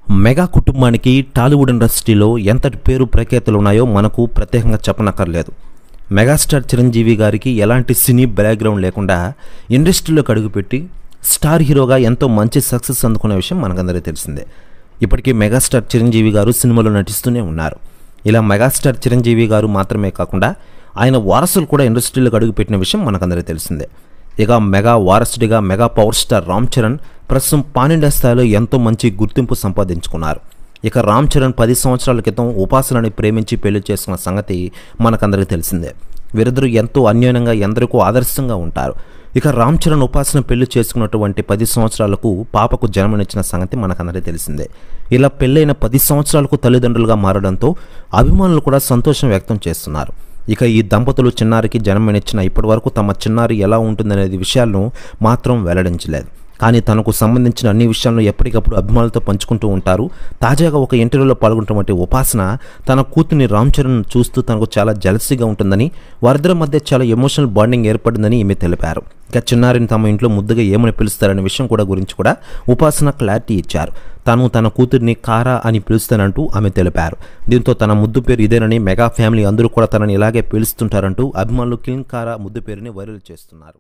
Mega కుటుంబానికి టాలీవుడ్ ఇండస్ట్రీలో ఎంతటి పేరు ప్రఖ్యాతులు ఉన్నాయో మనకు ప్రత్యేకంగా చెప్పనక్కర్లేదు. మెగాస్టార్ చిరంజీవి గారికి ఎలాంటి సినీ బ్యాక్గ్రౌండ్ లేకుండా ఇండస్ట్రీలోకి అడుగుపెట్టి స్టార్ హీరోగా ఎంతో మంచి సక్సెస్ అందుకునే విషయం మనకందరికీ తెలిసిందే. ఇప్పటికీ మెగాస్టార్ చిరంజీవి గారు సినిమాలో నటిస్తూనే ఉన్నారు. ఇలా మెగాస్టార్ చిరంజీవి గారు మాత్రమే కాకుండా ఆయన వారసులు కూడా ఇండస్ట్రీలోకి అడుగుపెట్టిన విషయం మనకందరికీ తెలిసిందే. ఇక మెగా వారసుడిగా mega power star Ram Charan ప్రస్తుతం పాన్ ఇండియా స్థాయిలో ఎంతో మంచి గుర్తింపు సంపాదించుకున్నారు. ఇక రామ్ చరణ్ 10 సంవత్సరాల క్రితం ఉపాసనని ప్రేమించి పెళ్లి చేసుకున్న సంగతి మనకందరికీ తెలిసిందే. వీరిద్దరూ ఎంతో అన్యోన్యంగా ఎందరికో ఆదర్శంగా ఉంటారు. ఇక రామ్ చరణ్ ఉపాసన పెళ్లి చేసుకున్నటువంటి 10 సంవత్సరాలకు పాపకు జన్మనిచ్చిన సంగతి మనకందరికీ తెలిసిందే. ఇలా పెళ్ళైన 10 సంవత్సరాలకు తల్లిదండ్రులుగా మారడంతో అభిమానులు కూడా సంతోషం వ్యక్తం చేస్తున్నారు. ఇక ఈ దంపతులు చిన్నారికి జన్మనిచ్చిన ఇప్పటి వరకు తమ చిన్నారి ఎలా ఉంటుందనేది విషయాలను మాత్రం వెల్లడించలేదు. కానీ తనకు సంబంధించిన అన్ని విషయాలను ఎప్పటికప్పుడు అభిమానులతో పంచుకుంటూ ఉంటారు. తాజాగా ఒక ఇంటర్వ్యూలో పాల్గొన్నటువంటి ఉపాసన తన కూతుర్ని రామ్ చరణ్ చూస్తూ తనకు చాలా జెలసీగా ఉంటుందని, వారిద్దరి మధ్య చాలా ఎమోషనల్ బాండింగ్ ఏర్పడిందని ఈమె తెలిపారు. ఇక చిన్నారిని తమ ఇంట్లో ముద్దుగా ఏమని పిలుస్తారనే విషయం గురించి కూడా ఉపాసన క్లారిటీ ఇచ్చారు. తాను తన కూతుర్ని కారా అని పిలుస్తానంటూ ఆమె తెలిపారు. దీంతో తన ముద్దు పేరు ఇదేనని, మెగా ఫ్యామిలీ అందరూ కూడా తనని ఇలాగే పిలుస్తుంటారంటూ అభిమానులు కింగ్ కారా ముద్దు పేరుని వైరల్ చేస్తున్నారు.